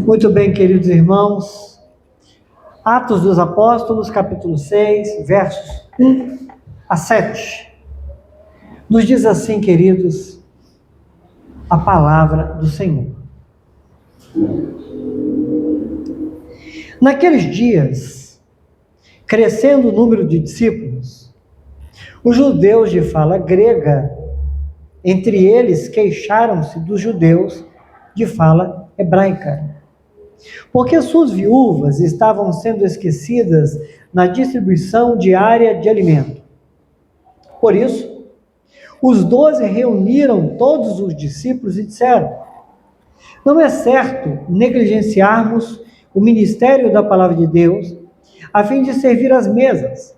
Muito bem, queridos irmãos. Atos dos Apóstolos, capítulo 6, versos 1 a 7. Nos diz assim, queridos, a palavra do Senhor. Naqueles dias, crescendo o número de discípulos, os judeus de fala grega, entre eles, queixaram-se dos judeus de fala hebraica, porque suas viúvas estavam sendo esquecidas na distribuição diária de alimento. Por isso, os 12 reuniram todos os discípulos e disseram: não é certo negligenciarmos o ministério da palavra de Deus a fim de servir às mesas.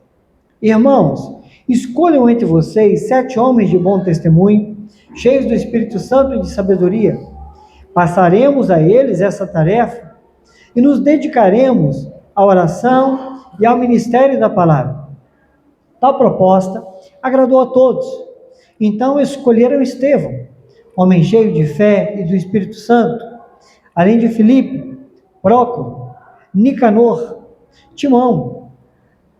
Irmãos, escolham entre vocês 7 homens de bom testemunho, cheios do Espírito Santo e de sabedoria. Passaremos a eles essa tarefa e nos dedicaremos à oração e ao ministério da palavra. Tal proposta agradou a todos. Então escolheram Estevão, homem cheio de fé e do Espírito Santo, além de Filipe, Prócoro, Nicanor, Timão,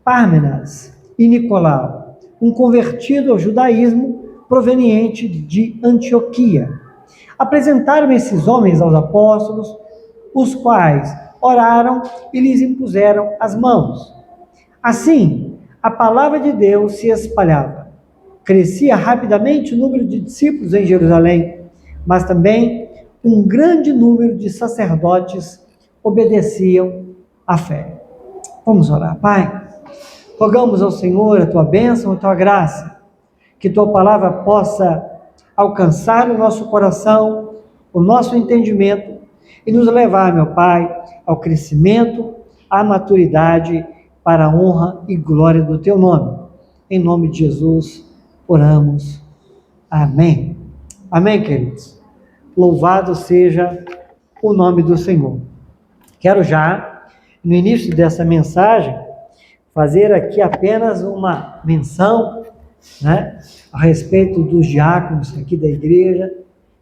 Pármenas e Nicolau, um convertido ao judaísmo proveniente de Antioquia. Apresentaram esses homens aos apóstolos, os quais oraram e lhes impuseram as mãos. Assim, a palavra de Deus se espalhava. Crescia rapidamente o número de discípulos em Jerusalém, mas também um grande número de sacerdotes obedeciam à fé. Vamos orar. Pai, rogamos ao Senhor a tua bênção, a tua graça, que tua palavra possa alcançar o nosso coração, o nosso entendimento e nos levar, meu Pai, ao crescimento, à maturidade, para a honra e glória do teu nome. Em nome de Jesus, oramos. Amém. Amém, queridos. Louvado seja o nome do Senhor. Quero já, no início dessa mensagem, fazer aqui apenas uma menção, a respeito dos diáconos aqui da igreja,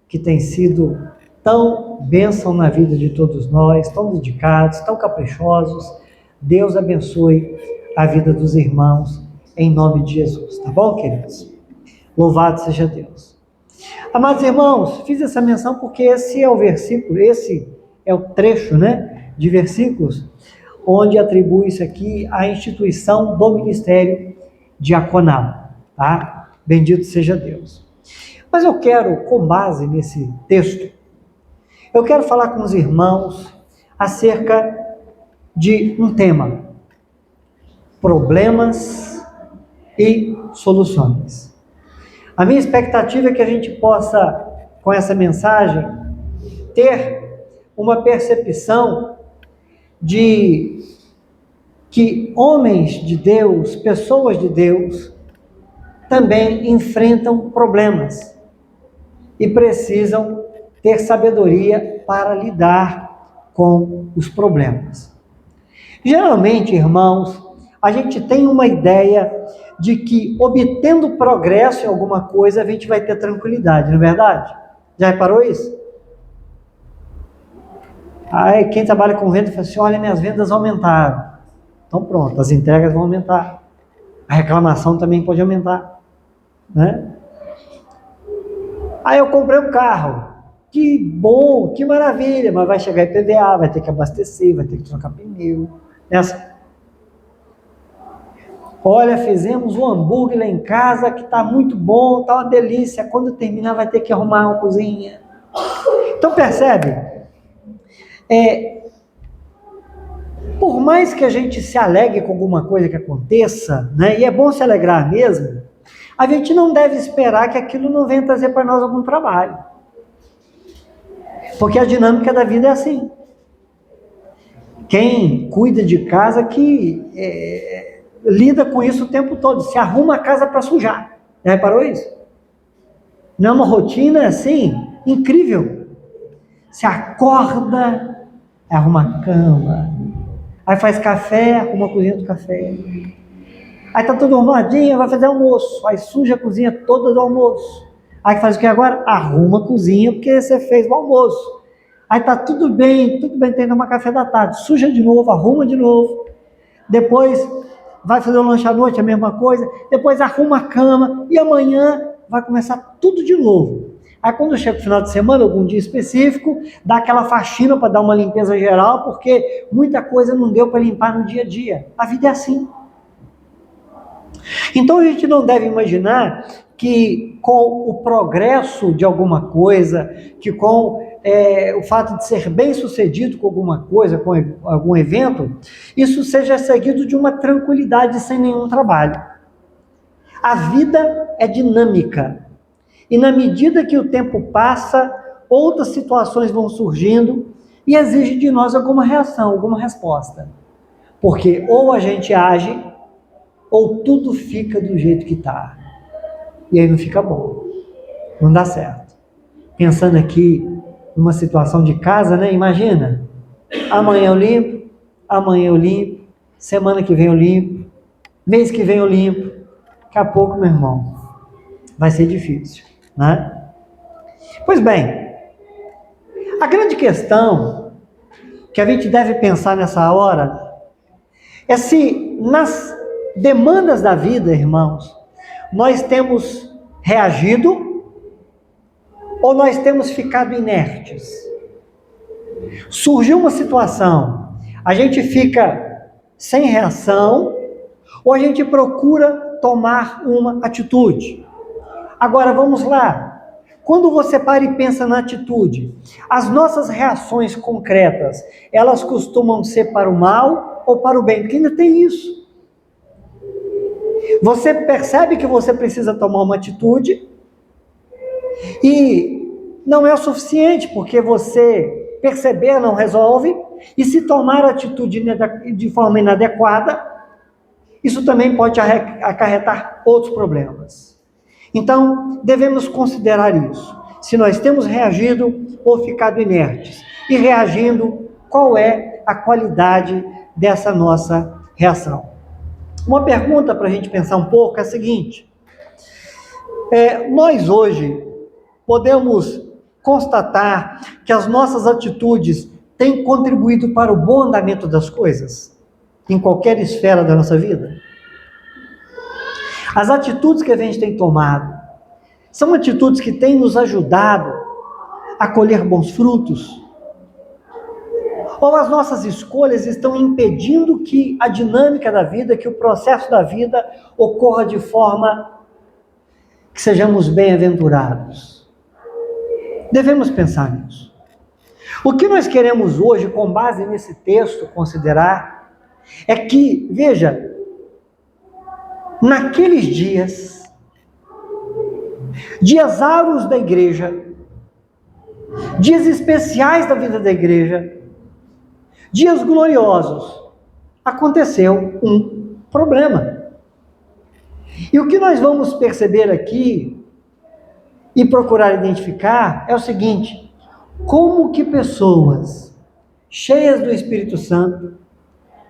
que tem sido tão bênção na vida de todos nós, tão dedicados, tão caprichosos. Deus abençoe a vida dos irmãos, em nome de Jesus. Tá bom, queridos? Louvado seja Deus. Amados irmãos, fiz essa menção porque esse é o versículo, esse é o trecho, de versículos, onde atribui-se aqui a instituição do ministério diaconal, tá? Bendito seja Deus. Mas eu quero, com base nesse texto, eu quero falar com os irmãos acerca de um tema: problemas e soluções. A minha expectativa é que a gente possa, com essa mensagem, ter uma percepção de que homens de Deus, pessoas de Deus, também enfrentam problemas e precisam ter sabedoria para lidar com os problemas. Geralmente, irmãos, a gente tem uma ideia de que, obtendo progresso em alguma coisa, a gente vai ter tranquilidade, não é verdade? Já reparou isso? Aí quem trabalha com venda fala assim: olha, minhas vendas aumentaram. Então pronto, as entregas vão aumentar. A reclamação também pode aumentar, Aí eu comprei um carro. Que bom, que maravilha, mas vai chegar IPVA, vai ter que abastecer, vai ter que trocar pneu. Olha, fizemos um hambúrguer lá em casa que está muito bom, está uma delícia. Quando terminar vai ter que arrumar uma cozinha. Então percebe? Por mais que a gente se alegre com alguma coisa que aconteça, e é bom se alegrar mesmo, a gente não deve esperar que aquilo não venha trazer para nós algum trabalho. Porque a dinâmica da vida é assim. Quem cuida de casa que lida com isso o tempo todo, se arruma a casa para sujar. Já reparou isso? Não é uma rotina assim, incrível. Se acorda, arruma a cama, aí faz café, arruma a cozinha do café. Aí tá tudo arrumadinho, vai fazer almoço, aí suja a cozinha toda do almoço. Aí faz o que agora? Arruma a cozinha porque você fez o almoço. Aí tá tudo bem, tem que tomar café da tarde, suja de novo, arruma de novo, depois vai fazer o lanche à noite, a mesma coisa, depois arruma a cama, e amanhã vai começar tudo de novo. Aí quando chega o final de semana, algum dia específico, dá aquela faxina para dar uma limpeza geral, porque muita coisa não deu para limpar no dia a dia. A vida é assim. Então a gente não deve imaginar que com o progresso de alguma coisa, que com o fato de ser bem sucedido com alguma coisa, com algum evento, isso seja seguido de uma tranquilidade sem nenhum trabalho. A vida é dinâmica. E na medida que o tempo passa, outras situações vão surgindo e exige de nós alguma reação, alguma resposta. Porque ou a gente age, ou tudo fica do jeito que está. E aí não fica bom. Não dá certo. Pensando aqui numa situação de casa, né? Imagina, amanhã eu limpo, semana que vem eu limpo, mês que vem eu limpo. Daqui a pouco, meu irmão, vai ser difícil, né? Pois bem, a grande questão que a gente deve pensar nessa hora é se nas demandas da vida, irmãos, nós temos reagido ou nós temos ficado inertes. Surgiu uma situação, a gente fica sem reação ou a gente procura tomar uma atitude. Agora vamos lá. Quando você para e pensa na atitude, as nossas reações concretas, elas costumam ser para o mal ou para o bem? Porque ainda tem isso. Você percebe que você precisa tomar uma atitude e não é o suficiente, porque você perceber não resolve, e se tomar atitude de forma inadequada, isso também pode acarretar outros problemas. Então, devemos considerar isso. Se nós temos reagido ou ficado inertes. E reagindo, qual é a qualidade dessa nossa reação? Uma pergunta para a gente pensar um pouco é a seguinte. Nós hoje podemos constatar que as nossas atitudes têm contribuído para o bom andamento das coisas? Em qualquer esfera da nossa vida? As atitudes que a gente tem tomado são atitudes que têm nos ajudado a colher bons frutos? Ou as nossas escolhas estão impedindo que a dinâmica da vida, que o processo da vida ocorra de forma que sejamos bem-aventurados? Devemos pensar nisso. O que nós queremos hoje, com base nesse texto, considerar é que, veja, naqueles dias áureos da igreja, dias especiais da vida da igreja, dias gloriosos, aconteceu um problema. E o que nós vamos perceber aqui e procurar identificar é o seguinte: como que pessoas cheias do Espírito Santo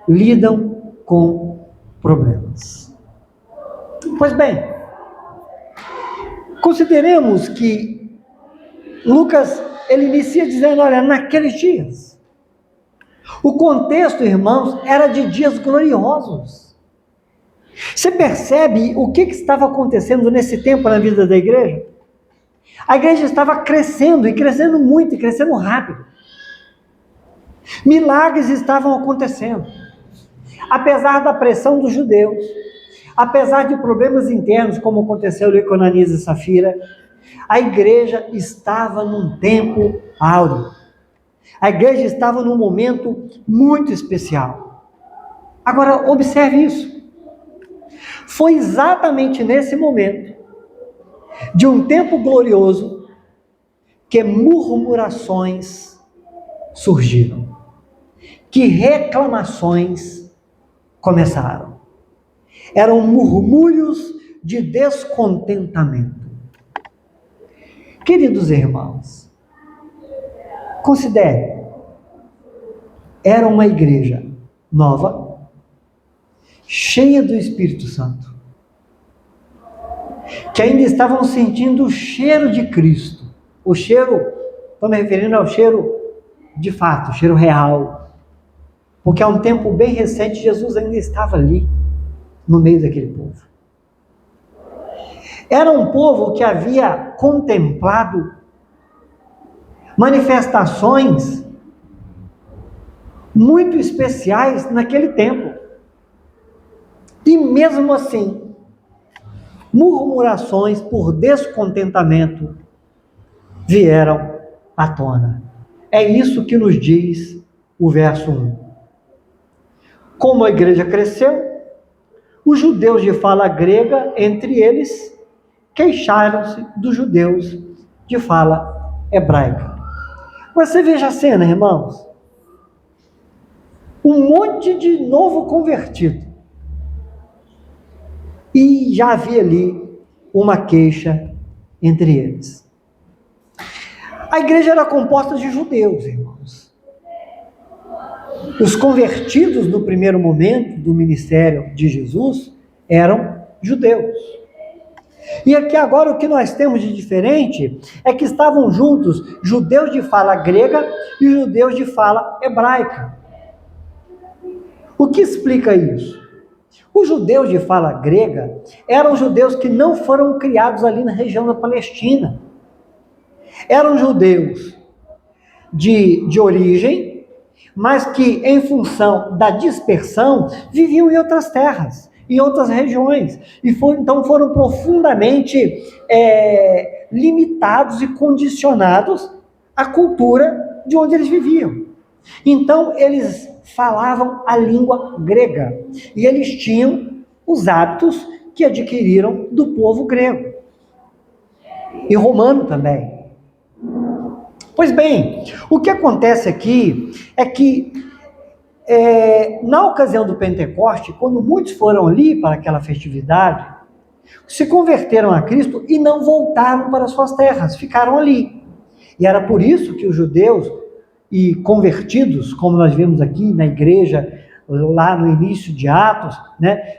lidam com problemas. Pois bem, consideremos que Lucas, ele inicia dizendo, olha, naqueles dias. O contexto, irmãos, era de dias gloriosos. Você percebe o que estava acontecendo nesse tempo na vida da igreja? A igreja estava crescendo, e crescendo muito, e crescendo rápido. Milagres estavam acontecendo. Apesar da pressão dos judeus, apesar de problemas internos, como aconteceu ali com Ananias e Safira, a igreja estava num tempo áureo. A igreja estava num momento muito especial. Agora, observe isso. Foi exatamente nesse momento, de um tempo glorioso, que murmurações surgiram, que reclamações começaram. Eram murmúrios de descontentamento. Queridos irmãos, considere, era uma igreja nova, cheia do Espírito Santo, que ainda estavam sentindo o cheiro de Cristo. O cheiro, estou me referindo ao cheiro de fato, cheiro real. Porque há um tempo bem recente, Jesus ainda estava ali, no meio daquele povo. Era um povo que havia contemplado manifestações muito especiais naquele tempo. E mesmo assim, murmurações por descontentamento vieram à tona. É isso que nos diz o verso 1. Como a igreja cresceu, os judeus de fala grega, entre eles, queixaram-se dos judeus de fala hebraica. Você veja a cena, irmãos. Um monte de novo convertido. E já havia ali uma queixa entre eles. A igreja era composta de judeus, irmãos. Os convertidos no primeiro momento do ministério de Jesus eram judeus. E aqui agora o que nós temos de diferente é que estavam juntos judeus de fala grega e judeus de fala hebraica. O que explica isso? Os judeus de fala grega eram judeus que não foram criados ali na região da Palestina. Eram judeus de origem, mas que em função da dispersão viviam em outras terras, em outras regiões, e então foram profundamente limitados e condicionados à cultura de onde eles viviam. Então eles falavam a língua grega, e eles tinham os hábitos que adquiriram do povo grego, e romano também. Pois bem, o que acontece aqui é que na ocasião do Pentecoste, quando muitos foram ali para aquela festividade, se converteram a Cristo e não voltaram para suas terras, ficaram ali. E era por isso que os judeus e convertidos, como nós vimos aqui na igreja, lá no início de Atos,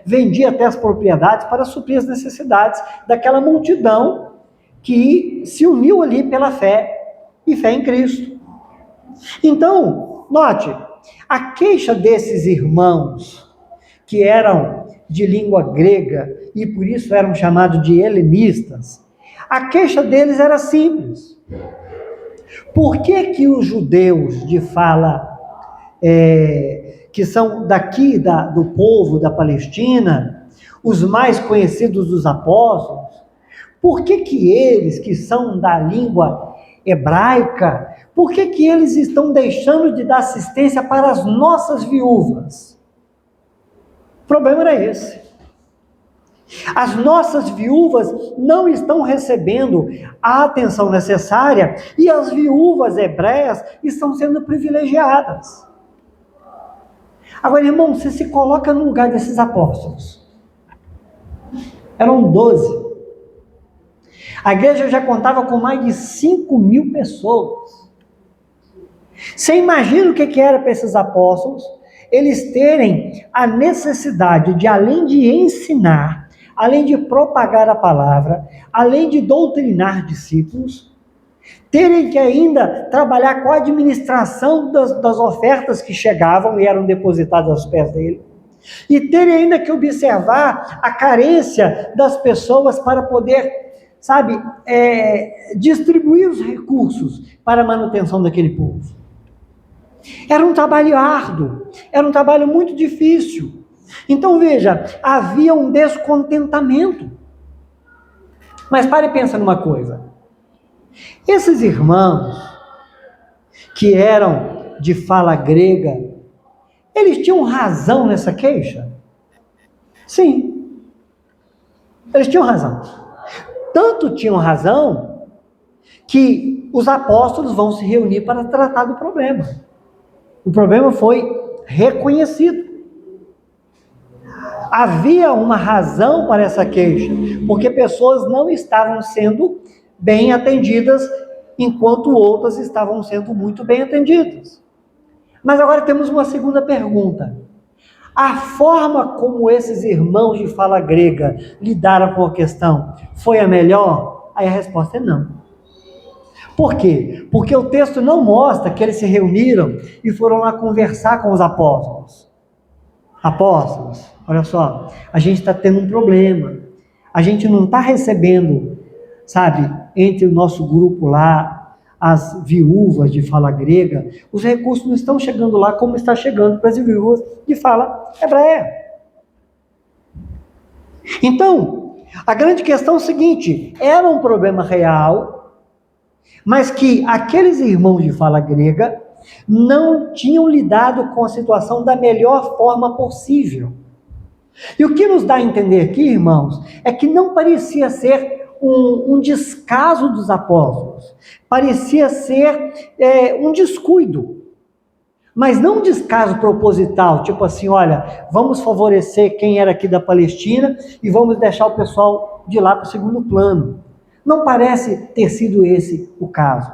vendia até as propriedades para suprir as necessidades daquela multidão que se uniu ali pela fé e fé em Cristo. Então, note, a queixa desses irmãos, que eram de língua grega e por isso eram chamados de helenistas, a queixa deles era simples. Por que os judeus de fala, que são daqui do povo da Palestina, os mais conhecidos dos apóstolos, por que eles, que são da língua hebraica, por que eles estão deixando de dar assistência para as nossas viúvas? O problema era esse. As nossas viúvas não estão recebendo a atenção necessária e as viúvas hebreias estão sendo privilegiadas. Agora, irmão, você se coloca no lugar desses apóstolos. Eram 12. A igreja já contava com mais de 5.000 pessoas. Você imagina o que era para esses apóstolos eles terem a necessidade de, além de ensinar, além de propagar a palavra, além de doutrinar discípulos, terem que ainda trabalhar com a administração das ofertas que chegavam e eram depositadas aos pés dele, e terem ainda que observar a carência das pessoas para poder, distribuir os recursos para a manutenção daquele povo. Era um trabalho árduo, era um trabalho muito difícil. Então veja, havia um descontentamento. Mas pare e pensa numa coisa. Esses irmãos, que eram de fala grega, eles tinham razão nessa queixa? Sim, eles tinham razão. Tanto tinham razão que os apóstolos vão se reunir para tratar do problema. O problema foi reconhecido. Havia uma razão para essa queixa, porque pessoas não estavam sendo bem atendidas, enquanto outras estavam sendo muito bem atendidas. Mas agora temos uma segunda pergunta. A forma como esses irmãos de fala grega lidaram com a questão foi a melhor? Aí a resposta é não. Por quê? Porque o texto não mostra que eles se reuniram e foram lá conversar com os apóstolos. Apóstolos, olha só, a gente está tendo um problema. A gente não está recebendo, sabe, entre o nosso grupo lá, as viúvas de fala grega, os recursos não estão chegando lá como está chegando para as viúvas de fala hebreia. Então, a grande questão é o seguinte: era um problema real, mas que aqueles irmãos de fala grega não tinham lidado com a situação da melhor forma possível. E o que nos dá a entender aqui, irmãos, é que não parecia ser um descaso dos apóstolos, parecia ser um descuido, mas não um descaso proposital, tipo assim, olha, vamos favorecer quem era aqui da Palestina e vamos deixar o pessoal de lá para o segundo plano. Não parece ter sido esse o caso.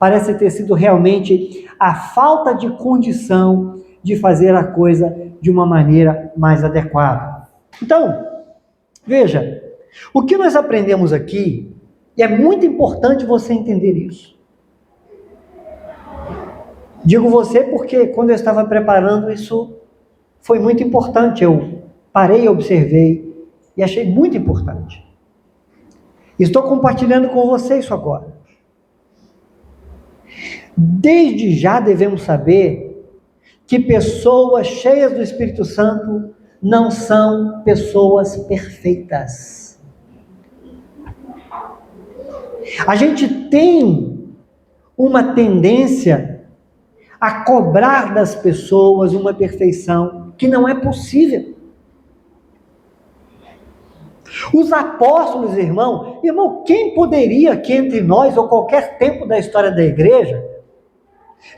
Parece ter sido realmente a falta de condição de fazer a coisa de uma maneira mais adequada. Então, veja, o que nós aprendemos aqui, e é muito importante você entender isso. Digo você porque quando eu estava preparando isso, foi muito importante. Eu parei, observei e achei muito importante. Estou compartilhando com você isso agora. Desde já devemos saber que pessoas cheias do Espírito Santo não são pessoas perfeitas. A gente tem uma tendência a cobrar das pessoas uma perfeição que não é possível. Os apóstolos, irmão, quem poderia aqui entre nós, ou qualquer tempo da história da igreja,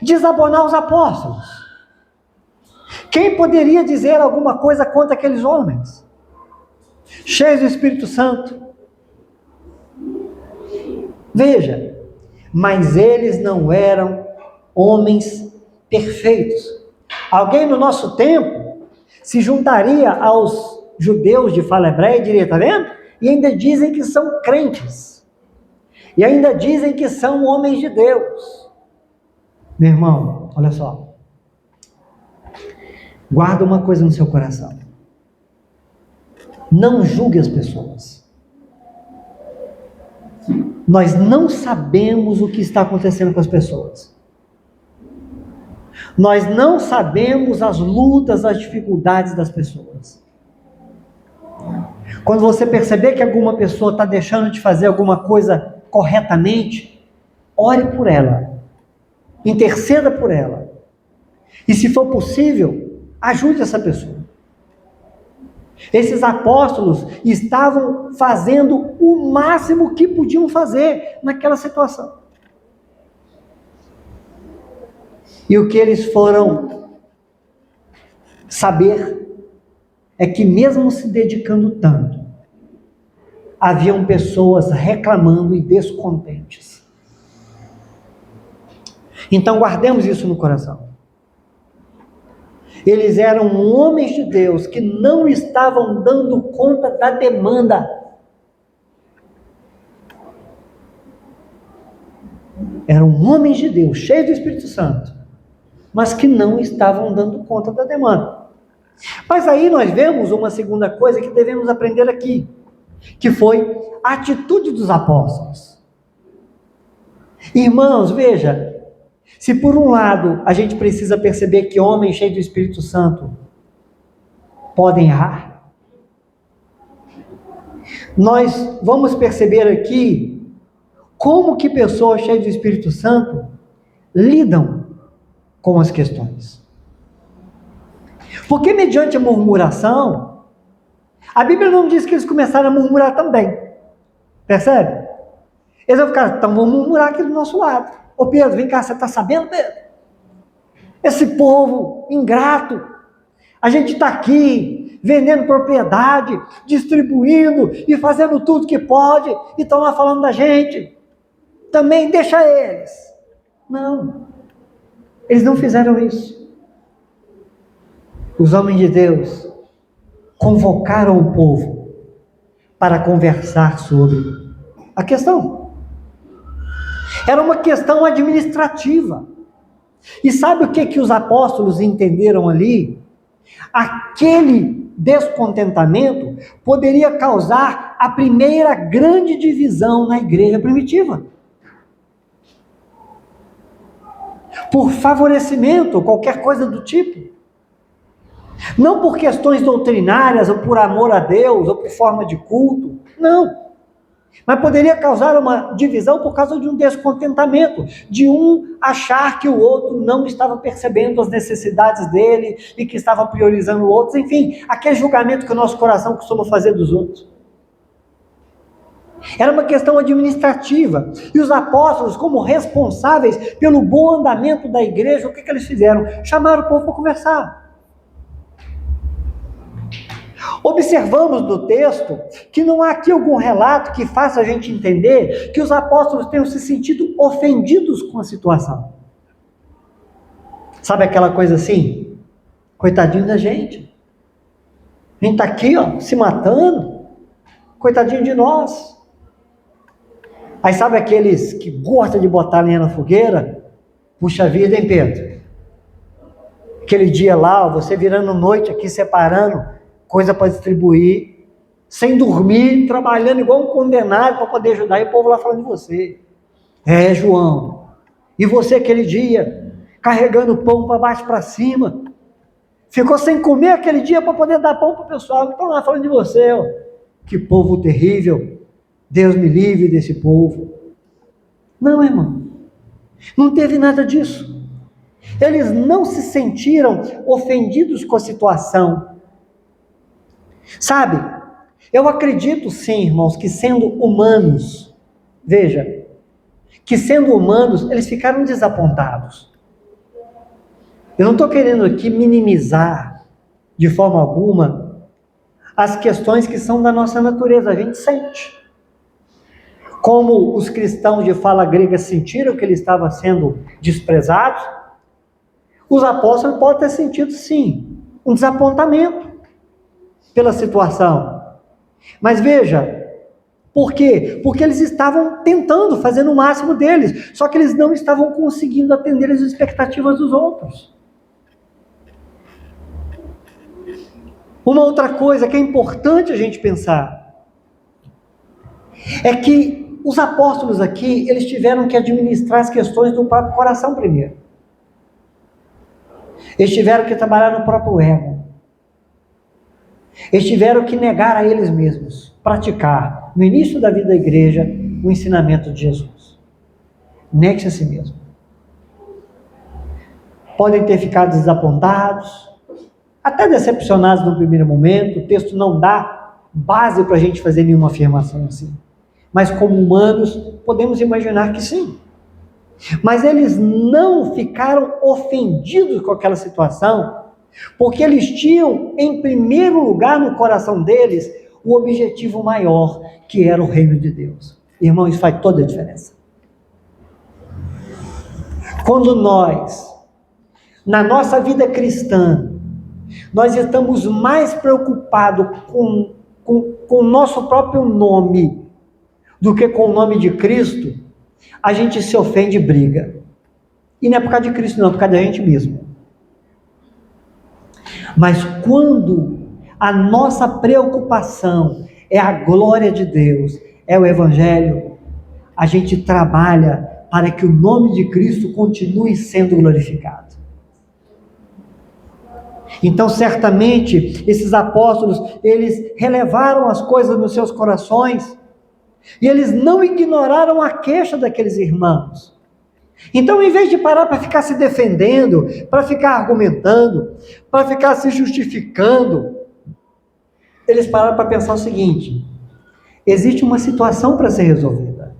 desabonar os apóstolos? Quem poderia dizer alguma coisa contra aqueles homens? Cheios do Espírito Santo. Veja, mas eles não eram homens perfeitos. Alguém no nosso tempo se juntaria aos judeus de fala hebreia e diria, está vendo? E ainda dizem que são crentes. E ainda dizem que são homens de Deus. Meu irmão, olha só. Guarda uma coisa no seu coração. Não julgue as pessoas. Nós não sabemos o que está acontecendo com as pessoas. Nós não sabemos as lutas, as dificuldades das pessoas. Quando você perceber que alguma pessoa está deixando de fazer alguma coisa corretamente, ore por ela. Interceda por ela. E se for possível, ajude essa pessoa. Esses apóstolos estavam fazendo o máximo que podiam fazer naquela situação. E o que eles foram saber é que mesmo se dedicando tanto, haviam pessoas reclamando e descontentes. Então guardemos isso no coração. Eles eram homens de Deus que não estavam dando conta da demanda. Eram homens de Deus, cheios do Espírito Santo, mas que não estavam dando conta da demanda. Mas aí nós vemos uma segunda coisa que devemos aprender aqui, que foi a atitude dos apóstolos. Irmãos, veja, se por um lado a gente precisa perceber que homens cheios do Espírito Santo podem errar, nós vamos perceber aqui como que pessoas cheias do Espírito Santo lidam com as questões. Porque mediante a murmuração, a Bíblia não diz que eles começaram a murmurar também. Percebe? Eles vão ficar, então vamos murmurar aqui do nosso lado. Ô Pedro, vem cá, você está sabendo, Pedro? Esse povo ingrato, a gente está aqui vendendo propriedade, distribuindo e fazendo tudo que pode e estão lá falando da gente. Também deixa eles. Não, eles não fizeram isso. Os homens de Deus convocaram o povo para conversar sobre a questão. Era uma questão administrativa. E sabe o que os apóstolos entenderam ali? Aquele descontentamento poderia causar a primeira grande divisão na igreja primitiva. Por favorecimento, qualquer coisa do tipo. Não por questões doutrinárias, ou por amor a Deus, ou por forma de culto. Não. Mas poderia causar uma divisão por causa de um descontentamento, de um achar que o outro não estava percebendo as necessidades dele e que estava priorizando outros. Enfim, aquele julgamento que o nosso coração costuma fazer dos outros. Era uma questão administrativa. E os apóstolos, como responsáveis pelo bom andamento da igreja, o que eles fizeram? Chamaram o povo para conversar. Observamos no texto que não há aqui algum relato que faça a gente entender que os apóstolos tenham se sentido ofendidos com a situação. Sabe aquela coisa assim? Coitadinho da gente. A gente está aqui, se matando. Coitadinho de nós. Aí sabe aqueles que gostam de botar lenha na fogueira? Puxa vida, hein, Pedro? Aquele dia lá, você virando noite aqui, separando coisa para distribuir, sem dormir, trabalhando igual um condenado para poder ajudar, e o povo lá falando de você. João, e você aquele dia, carregando pão para baixo para cima, ficou sem comer aquele dia para poder dar pão para o pessoal, estão lá falando de você, que povo terrível, Deus me livre desse povo. Não, irmão, não teve nada disso. Eles não se sentiram ofendidos com a situação. Sabe, eu acredito sim, irmãos, que sendo humanos, veja, que sendo humanos, eles ficaram desapontados. Eu não estou querendo aqui minimizar, de forma alguma, as questões que são da nossa natureza, a gente sente. Como os cristãos de fala grega sentiram que ele estava sendo desprezado, os apóstolos podem ter sentido sim, um desapontamento pela situação. Mas veja, por quê? Porque eles estavam tentando, fazendo o máximo deles, só que eles não estavam conseguindo atender as expectativas dos outros. Uma outra coisa que é importante a gente pensar é que os apóstolos aqui, eles tiveram que administrar as questões do próprio coração primeiro. Eles tiveram que trabalhar no próprio ego. Eles tiveram que negar a eles mesmos, praticar, no início da vida da igreja, o ensinamento de Jesus. Negue-se a si mesmo. Podem ter ficado desapontados, até decepcionados no primeiro momento. O texto não dá base para a gente fazer nenhuma afirmação assim. Mas como humanos, podemos imaginar que sim. Mas eles não ficaram ofendidos com aquela situação, porque eles tinham, em primeiro lugar no coração deles, o objetivo maior, que era o reino de Deus. Irmão, isso faz toda a diferença. Quando nós, na nossa vida cristã, nós estamos mais preocupados com o nosso próprio nome do que com o nome de Cristo, a gente se ofende e briga. E não é por causa de Cristo, não, é por causa da gente mesmo. Mas quando a nossa preocupação é a glória de Deus, é o Evangelho, a gente trabalha para que o nome de Cristo continue sendo glorificado. Então, certamente, esses apóstolos, eles relevaram as coisas nos seus corações, e eles não ignoraram a queixa daqueles irmãos. Então, em vez de parar para ficar se defendendo, para ficar argumentando, para ficar se justificando, eles pararam para pensar o seguinte: existe uma situação para ser resolvida.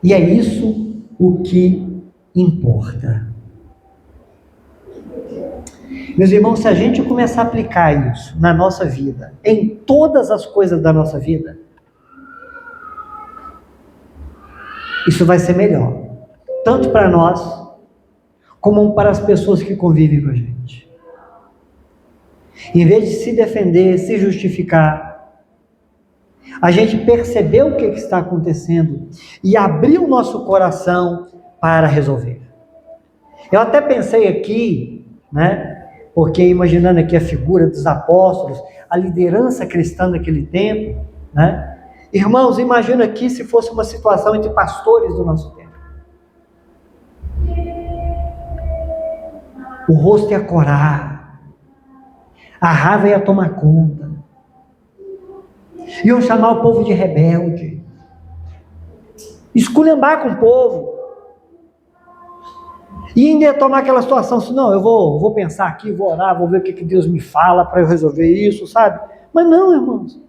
E é isso o que importa. Meus irmãos, se a gente começar a aplicar isso na nossa vida, em todas as coisas da nossa vida, isso vai ser melhor. Tanto para nós, como para as pessoas que convivem com a gente. Em vez de se defender, se justificar, a gente perceber o que está acontecendo e abrir o nosso coração para resolver. Eu até pensei aqui, né, porque imaginando aqui a figura dos apóstolos, a liderança cristã daquele tempo, né? Irmãos, imagina aqui se fosse uma situação entre pastores do nosso tempo. O rosto ia corar, a raiva ia tomar conta, iam chamar o povo de rebelde, esculhambar com o povo, e ainda ia tomar aquela situação assim, não, eu vou pensar aqui, vou orar, vou ver o que Deus me fala para eu resolver isso, sabe? Mas não, irmãos,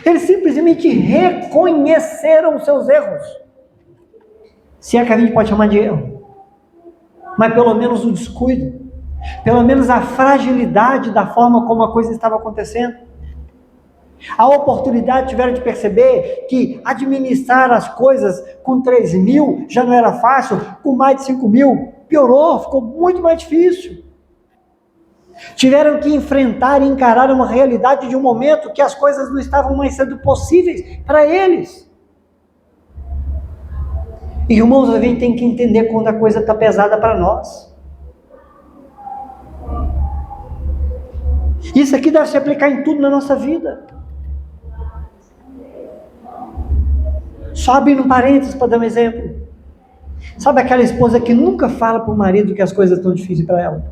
eles simplesmente reconheceram os seus erros, se é que a gente pode chamar de erro, mas pelo menos o descuido, pelo menos a fragilidade da forma como a coisa estava acontecendo. A oportunidade tiveram de perceber que administrar as coisas com 3.000 já não era fácil, com mais de 5.000 piorou, ficou muito mais difícil. Tiveram que enfrentar e encarar uma realidade de um momento que as coisas não estavam mais sendo possíveis para eles. Irmãos, a gente tem que entender quando a coisa está pesada para nós. Isso aqui deve se aplicar em tudo na nossa vida. Só abrindo um parênteses para dar um exemplo. Sabe aquela esposa que nunca fala para o marido que as coisas estão difíceis para ela?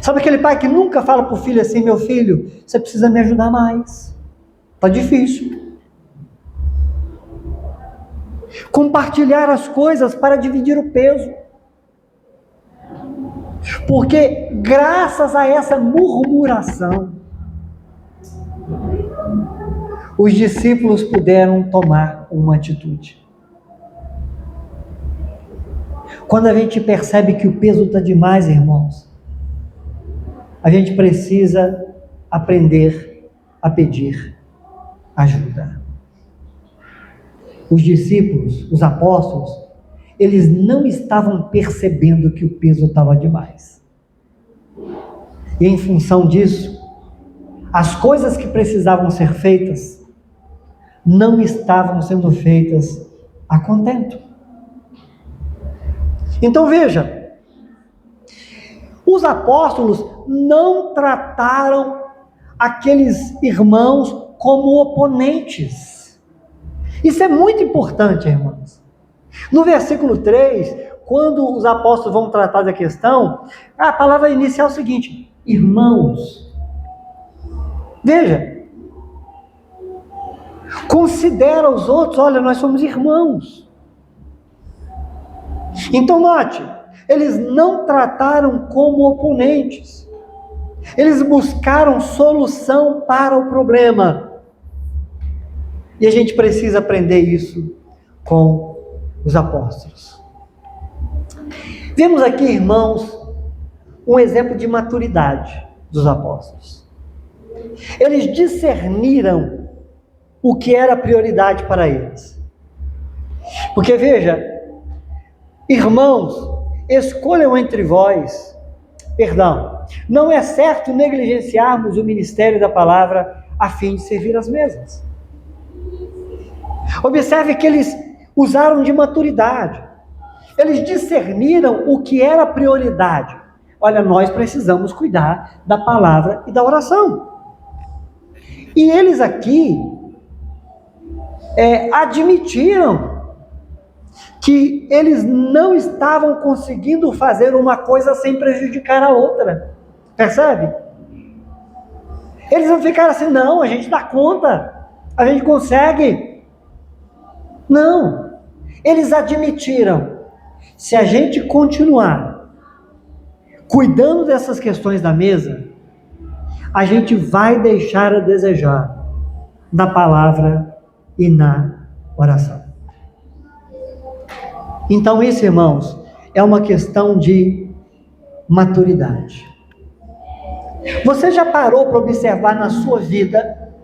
Sabe aquele pai que nunca fala para o filho assim, meu filho, você precisa me ajudar mais. Está difícil. Compartilhar as coisas para dividir o peso. Porque graças a essa murmuração, os discípulos puderam tomar uma atitude. Quando a gente percebe que o peso está demais, irmãos, a gente precisa aprender a pedir ajuda. Os discípulos, os apóstolos, eles não estavam percebendo que o peso estava demais. E em função disso, as coisas que precisavam ser feitas não estavam sendo feitas a contento. Então veja, os apóstolos não trataram aqueles irmãos como oponentes. Isso é muito importante, irmãos. No versículo 3, quando os apóstolos vão tratar da questão, a palavra inicial é o seguinte: irmãos. Veja, considera os outros, olha, nós somos irmãos. Então note, eles não trataram como oponentes, eles buscaram solução para o problema. E a gente precisa aprender isso com os apóstolos. Vemos aqui, irmãos, um exemplo de maturidade dos apóstolos. Eles discerniram o que era prioridade para eles. Porque veja, irmãos, escolham entre vós, não é certo negligenciarmos o ministério da palavra a fim de servir as mesas. Observe que eles usaram de maturidade. Eles discerniram o que era prioridade. Olha, nós precisamos cuidar da palavra e da oração. E eles aqui admitiram que eles não estavam conseguindo fazer uma coisa sem prejudicar a outra. Percebe? Eles não ficaram assim, não, a gente dá conta, a gente consegue. Não. Eles admitiram, se a gente continuar cuidando dessas questões da mesa, a gente vai deixar a desejar na palavra e na oração. Então isso, irmãos, é uma questão de maturidade. Você já parou para observar na sua vida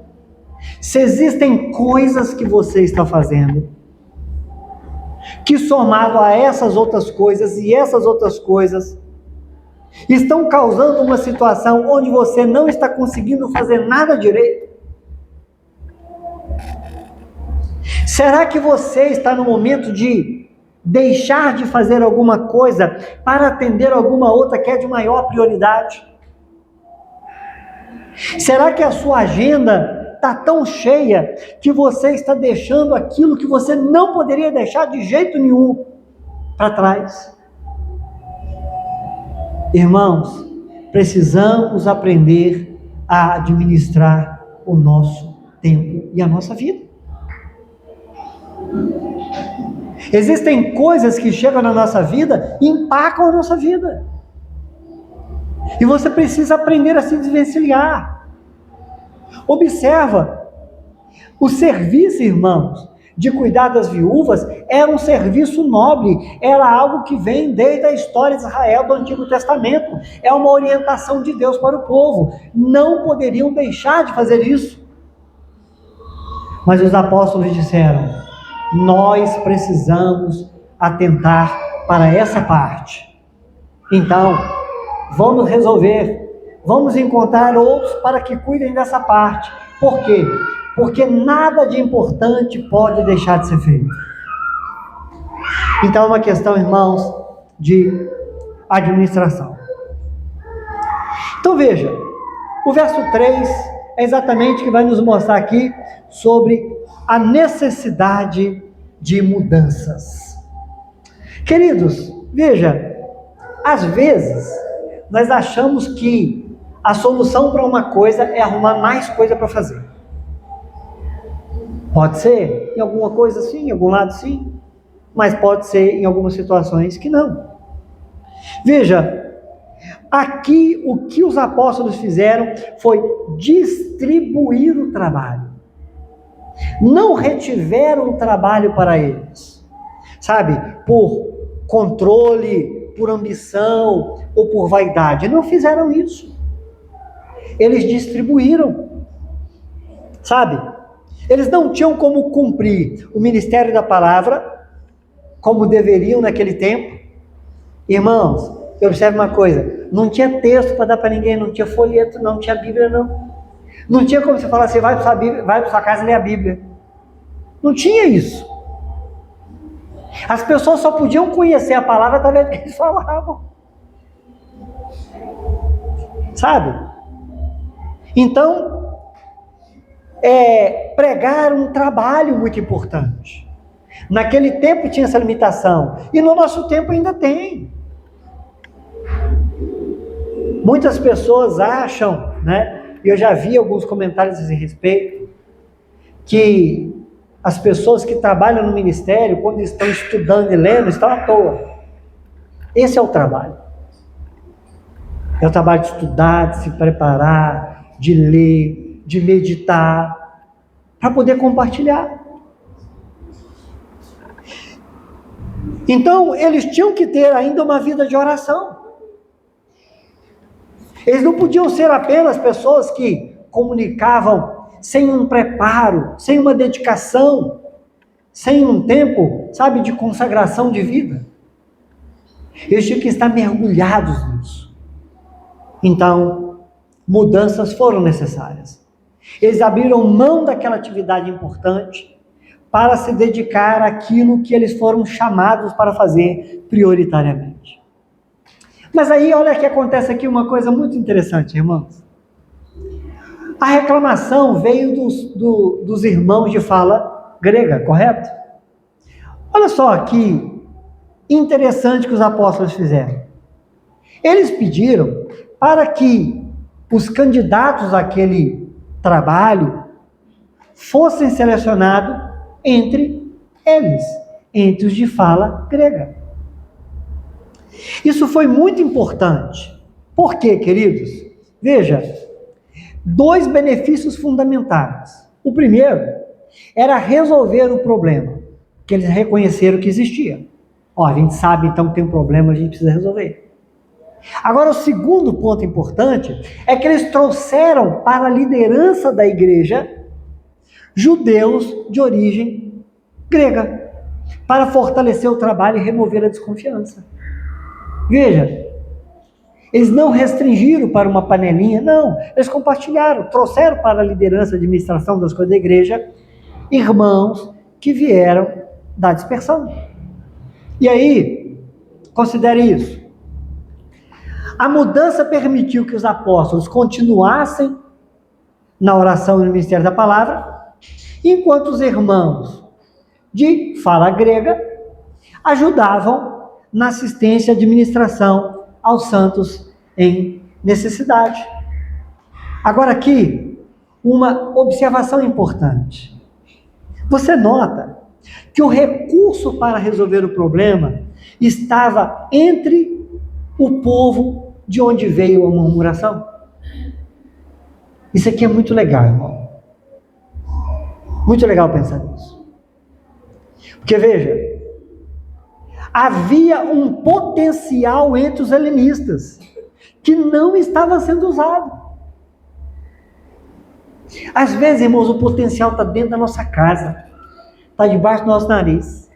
se existem coisas que você está fazendo que, somado a essas outras coisas e essas outras coisas, Estão causando uma situação onde você não está conseguindo fazer nada direito? Será que você está no momento de deixar de fazer alguma coisa para atender alguma outra que é de maior prioridade? Será que a sua agenda está tão cheia que você está deixando aquilo que você não poderia deixar de jeito nenhum para trás? Irmãos, precisamos aprender a administrar o nosso tempo e a nossa vida. Existem coisas que chegam na nossa vida e empacam a nossa vida. E você precisa aprender a se desvencilhar. Observa, o serviço, irmãos, de cuidar das viúvas era um serviço nobre, era algo que vem desde a história de Israel do Antigo Testamento, é uma orientação de Deus para o povo, não poderiam deixar de fazer isso. Mas os apóstolos disseram: nós precisamos atentar para essa parte. Então, vamos resolver, vamos encontrar outros para que cuidem dessa parte. Por quê? Porque nada de importante pode deixar de ser feito. Então é uma questão, irmãos, de administração. Então veja, o verso 3 é exatamente o que vai nos mostrar aqui sobre a necessidade de mudanças. Queridos, veja, às vezes nós achamos que a solução para uma coisa é arrumar mais coisa para fazer. Pode ser em alguma coisa sim, em algum lado sim, mas pode ser em algumas situações que não. Veja, aqui o que os apóstolos fizeram foi distribuir o trabalho. Não retiveram o trabalho para eles, sabe, por controle, por ambição ou por vaidade. Não fizeram isso. Eles distribuíram, sabe? Eles não tinham como cumprir o ministério da palavra como deveriam naquele tempo. Irmãos, observe uma coisa: não tinha texto para dar para ninguém, não tinha folheto, não tinha Bíblia, não. Não tinha como você falar assim: vai para sua casa ler a Bíblia. Não tinha isso. As pessoas só podiam conhecer a palavra através do que eles falavam. Sabe? Então, pregar um trabalho muito importante. Naquele tempo tinha essa limitação, e no nosso tempo ainda tem. Muitas pessoas acham, né, e eu já vi alguns comentários a esse respeito, que as pessoas que trabalham no ministério, quando estão estudando e lendo, estão à toa. Esse é o trabalho. É o trabalho de estudar, de se preparar, de ler, de meditar, para poder compartilhar. Então, eles tinham que ter ainda uma vida de oração. Eles não podiam ser apenas pessoas que comunicavam sem um preparo, sem uma dedicação, sem um tempo, sabe, de consagração de vida. Eles tinham que estar mergulhados nisso. Então, mudanças foram necessárias. Eles abriram mão daquela atividade importante para se dedicar àquilo que eles foram chamados para fazer prioritariamente. Mas aí, olha que acontece aqui uma coisa muito interessante, irmãos. A reclamação veio dos irmãos de fala grega, correto? Olha só que interessante que os apóstolos fizeram. Eles pediram para que os candidatos àquele trabalho fossem selecionados entre eles, entre os de fala grega. Isso foi muito importante. Por quê, queridos? Veja, 2 benefícios fundamentais. O primeiro era resolver o problema, que eles reconheceram que existia. Ó, a gente sabe então que tem um problema, a gente precisa resolver. Agora, o segundo ponto importante é que eles trouxeram para a liderança da igreja judeus de origem grega, para fortalecer o trabalho e remover a desconfiança. Veja, Eles não restringiram para uma panelinha, não. Eles compartilharam, trouxeram para a liderança de administração das coisas da igreja irmãos que vieram da dispersão. E aí, considere isso. A mudança permitiu que os apóstolos continuassem na oração e no ministério da palavra, enquanto os irmãos de fala grega ajudavam na assistência e administração aos santos em necessidade. Agora aqui, uma observação importante. Você nota que o recurso para resolver o problema estava entre o povo de onde veio a murmuração? Isso aqui é muito legal, irmão. Muito legal pensar nisso. Porque veja, havia um potencial entre os helenistas que não estava sendo usado. Às vezes, irmãos, o potencial está dentro da nossa casa, está debaixo do nosso nariz.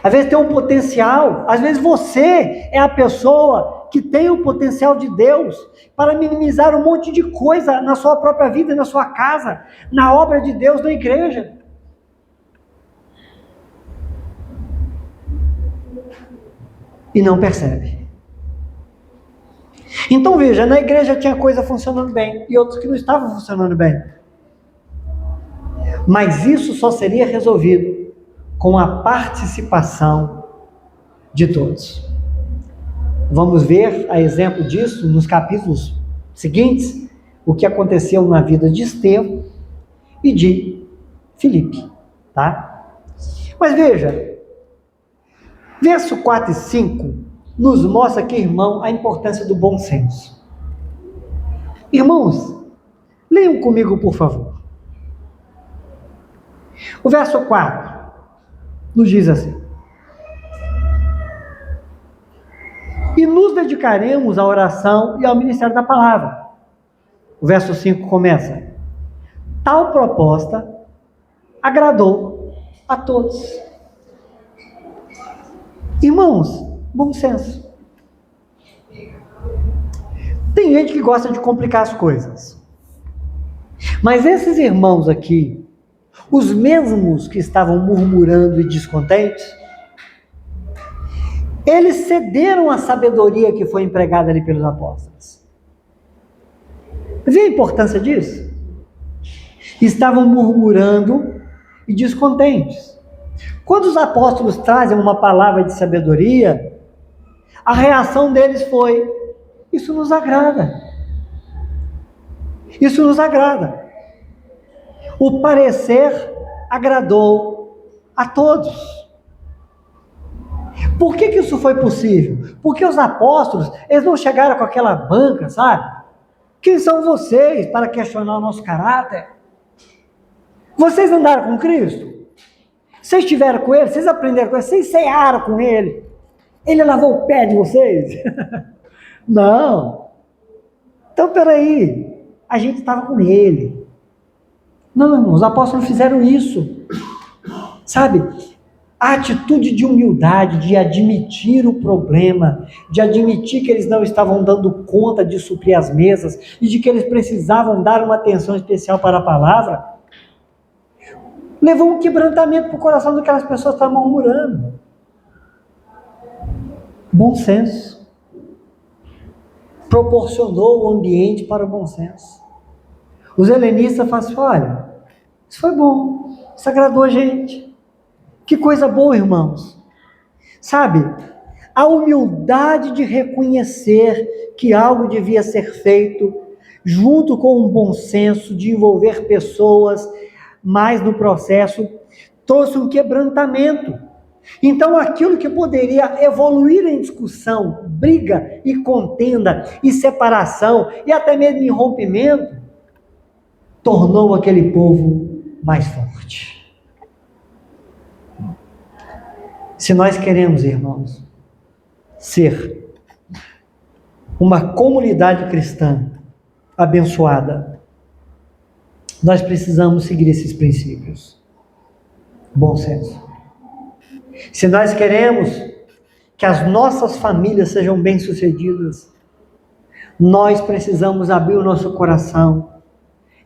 Às vezes tem um potencial, às vezes você é a pessoa que tem o potencial de Deus para minimizar um monte de coisa na sua própria vida, na sua casa, na obra de Deus, na igreja. E não percebe. Então veja, na igreja tinha coisa funcionando bem e outros que não estavam funcionando bem. Mas isso só seria resolvido com a participação de todos. Vamos ver a exemplo disso nos capítulos seguintes, o que aconteceu na vida de Estevão e de Filipe, tá? Mas veja, verso 4 e 5 nos mostra aqui, irmão, a importância do bom senso. Irmãos, leiam comigo, por favor. O verso 4 nos diz assim: e nos dedicaremos à oração e ao ministério da palavra. O verso 5 começa: tal proposta agradou a todos. Irmãos, bom senso. Tem gente que gosta de complicar as coisas. Mas esses irmãos aqui, os mesmos que estavam murmurando e descontentes, eles cederam à sabedoria que foi empregada ali pelos apóstolos. Vê a importância disso? Estavam murmurando e descontentes. Quando os apóstolos trazem uma palavra de sabedoria, a reação deles foi: isso nos agrada. Isso nos agrada. O parecer agradou a todos. Por que isso foi possível? Porque os apóstolos, eles não chegaram com aquela banca, sabe? Quem são vocês para questionar o nosso caráter? Vocês andaram com Cristo? Vocês estiveram com Ele? Vocês aprenderam com Ele? Vocês cearam com Ele? Ele lavou o pé de vocês? Não. Então, peraí. A gente estava com Ele. Não, os apóstolos fizeram isso. Sabe? A atitude de humildade, de admitir o problema, de admitir que eles não estavam dando conta de suprir as mesas e de que eles precisavam dar uma atenção especial para a palavra, levou um quebrantamento para o coração daquelas pessoas que estavam murmurando. Bom senso. Proporcionou o ambiente para o bom senso. Os helenistas falam assim: olha, isso foi bom, isso agradou a gente. Que coisa boa, irmãos. Sabe, a humildade de reconhecer que algo devia ser feito, junto com um bom senso de envolver pessoas mais no processo, trouxe um quebrantamento. Então, aquilo que poderia evoluir em discussão, briga e contenda e separação e até mesmo em rompimento, tornou aquele povo mais forte. Se nós queremos, irmãos, ser uma comunidade cristã abençoada, nós precisamos seguir esses princípios. Bom senso. Se nós queremos que as nossas famílias sejam bem-sucedidas, Nós precisamos abrir o nosso coração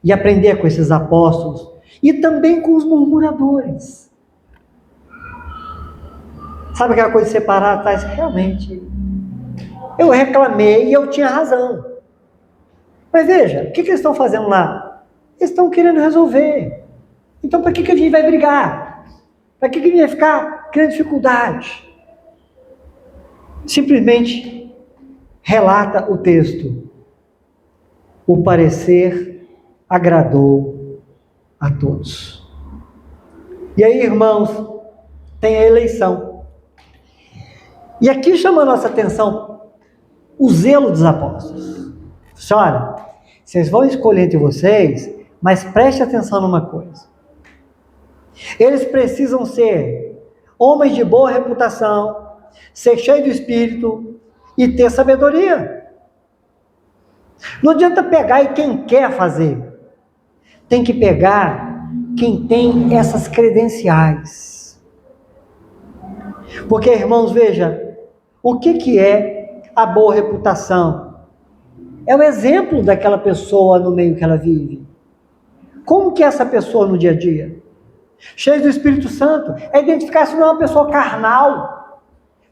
e aprender com esses apóstolos e também com os murmuradores. Sabe aquela coisa de separar atrás? Realmente, eu reclamei e eu tinha razão. Mas veja, o que eles estão fazendo lá? Eles estão querendo resolver. Então, para que a gente vai brigar? Para que a gente vai ficar criando dificuldade? Simplesmente relata o texto. O parecer agradou a todos. E aí, irmãos, tem a eleição. E aqui chama a nossa atenção o zelo dos apóstolos. Olha, vocês vão escolher entre vocês, mas preste atenção numa coisa. Eles precisam ser homens de boa reputação, ser cheios do Espírito e ter sabedoria. Não adianta pegar e quem quer fazer. Tem que pegar quem tem essas credenciais. Porque, irmãos, veja, o que é a boa reputação? É o exemplo daquela pessoa no meio que ela vive. Como que é essa pessoa no dia a dia? Cheia do Espírito Santo. É identificar se não é uma pessoa carnal,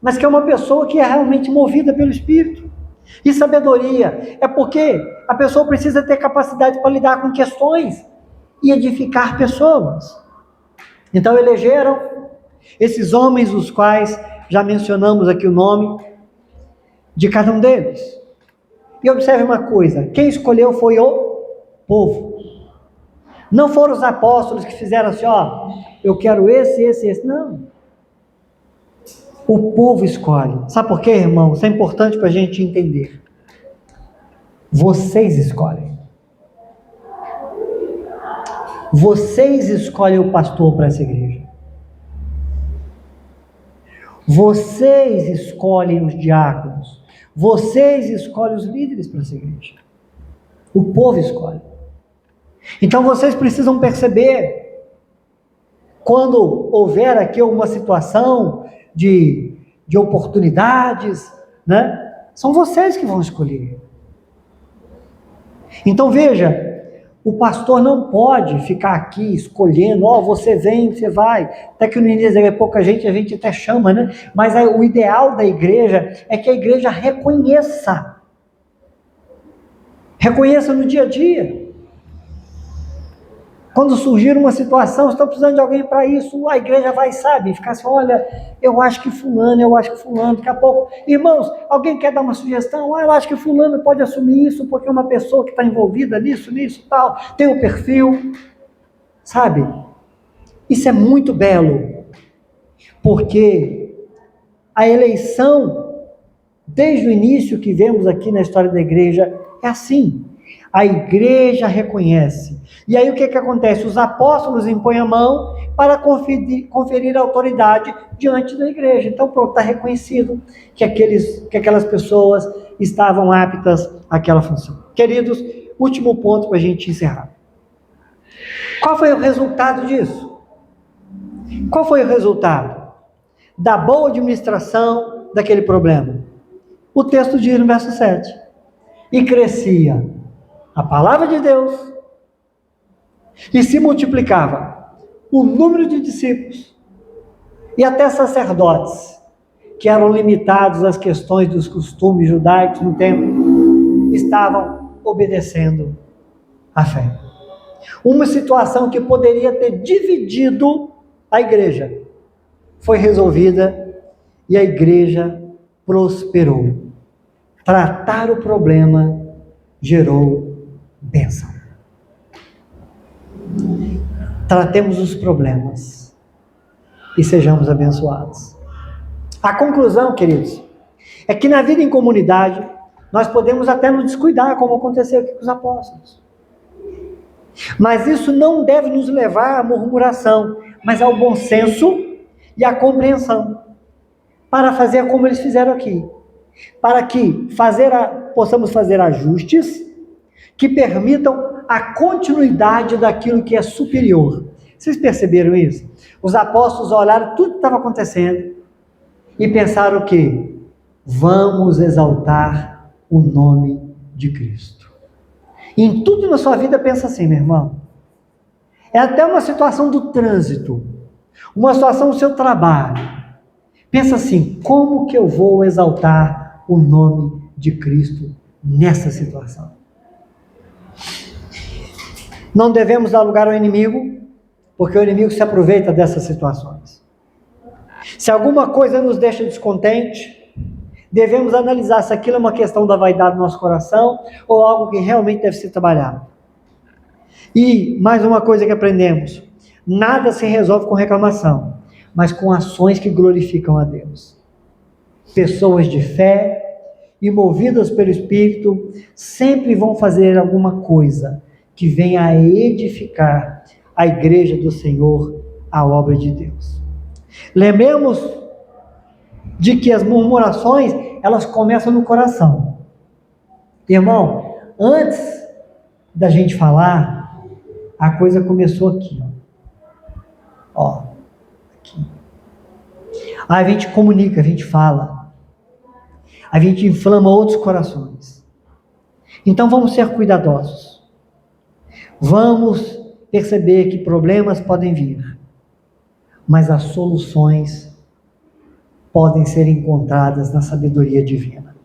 mas que é uma pessoa que é realmente movida pelo Espírito. E sabedoria é porque a pessoa precisa ter capacidade para lidar com questões e edificar pessoas. Então elegeram esses homens, os quais já mencionamos aqui o nome de cada um deles. E observe uma coisa, quem escolheu foi o povo. Não foram os apóstolos que fizeram assim, ó, eu quero esse. Não. O povo escolhe. Sabe por quê, irmão? Isso é importante para a gente entender. Vocês escolhem. Vocês escolhem o pastor para essa igreja. Vocês escolhem os diáconos. Vocês escolhem os líderes para essa igreja. O povo escolhe. Então vocês precisam perceber, quando houver aqui uma situação de oportunidades, né? São vocês que vão escolher. Então veja, o pastor não pode ficar aqui escolhendo, ó, você vem, você vai. Até que no início é pouca gente, a gente até chama, né? Mas o ideal da igreja é que a igreja reconheça no dia a dia. Quando surgir uma situação, estão precisando de alguém para isso, a igreja vai, sabe, ficar assim, olha, eu acho que fulano, daqui a pouco, irmãos, alguém quer dar uma sugestão? Eu acho que fulano pode assumir isso, porque é uma pessoa que está envolvida nisso, tal, tem o perfil, sabe? Isso é muito belo, porque a eleição, desde o início que vemos aqui na história da igreja, é assim. A igreja reconhece. E aí o que acontece? Os apóstolos impõem a mão para conferir autoridade diante da igreja. Então pronto, está reconhecido que aquelas pessoas estavam aptas àquela função. Queridos, último ponto para a gente encerrar. Qual foi o resultado disso? Qual foi o resultado da boa administração daquele problema? O texto diz no verso 7. E crescia a palavra de Deus e se multiplicava o número de discípulos e até sacerdotes, que eram limitados às questões dos costumes judaicos no templo, estavam obedecendo a fé. Uma situação que poderia ter dividido a igreja foi resolvida e a igreja prosperou. Tratar o problema gerou bênção. Tratemos os problemas e sejamos abençoados. A conclusão, queridos, é que na vida em comunidade nós podemos até nos descuidar, como aconteceu aqui com os apóstolos. Mas isso não deve nos levar à murmuração, mas ao bom senso e à compreensão, para fazer como eles fizeram aqui, para que possamos fazer ajustes que permitam a continuidade daquilo que é superior. Vocês perceberam isso? Os apóstolos olharam tudo que estava acontecendo e pensaram o quê? Vamos exaltar o nome de Cristo. E em tudo na sua vida pensa assim, meu irmão. É até uma situação do trânsito, uma situação do seu trabalho. Pensa assim, como que eu vou exaltar o nome de Cristo nessa situação? Não devemos dar lugar ao inimigo, porque o inimigo se aproveita dessas situações. Se alguma coisa nos deixa descontente, devemos analisar se aquilo é uma questão da vaidade do nosso coração ou algo que realmente deve ser trabalhado. E mais uma coisa que aprendemos: nada se resolve com reclamação, mas com ações que glorificam a Deus. Pessoas de fé e movidas pelo Espírito sempre vão fazer alguma coisa que venha a edificar a igreja do Senhor, a obra de Deus. Lembremos de que as murmurações, elas começam no coração. Irmão, antes da gente falar, a coisa começou aqui, ó. Aqui. Aí a gente comunica, a gente fala. A gente inflama outros corações. Então vamos ser cuidadosos. Vamos perceber que problemas podem vir, mas as soluções podem ser encontradas na sabedoria divina.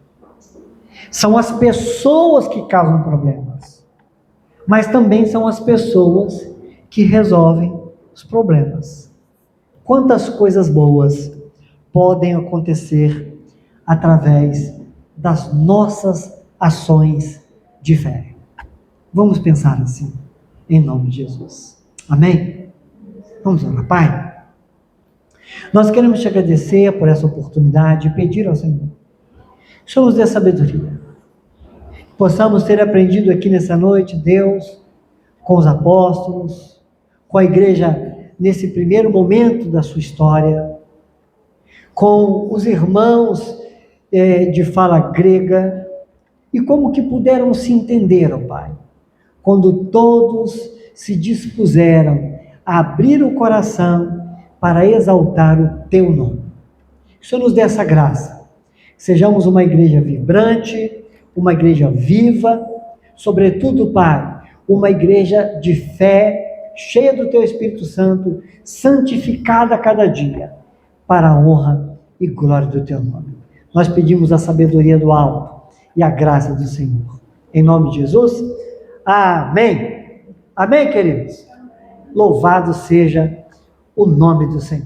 São as pessoas que causam problemas, mas também são as pessoas que resolvem os problemas. Quantas coisas boas podem acontecer através das nossas ações de fé. Vamos pensar assim, em nome de Jesus. Amém? Vamos orar. Pai, nós queremos te agradecer por essa oportunidade e pedir ao Senhor que o Senhor nos dê sabedoria. Possamos ter aprendido aqui nessa noite, Deus, com os apóstolos, com a igreja nesse primeiro momento da sua história, com os irmãos de fala grega, e como que puderam se entender, ó Pai, quando todos se dispuseram a abrir o coração para exaltar o Teu nome. Que o Senhor nos dê essa graça, que sejamos uma igreja vibrante, uma igreja viva, sobretudo, Pai, uma igreja de fé, cheia do Teu Espírito Santo, santificada a cada dia, para a honra e glória do Teu nome. Nós pedimos a sabedoria do alto e a graça do Senhor. Em nome de Jesus, amém. Amém, queridos? Louvado seja o nome do Senhor.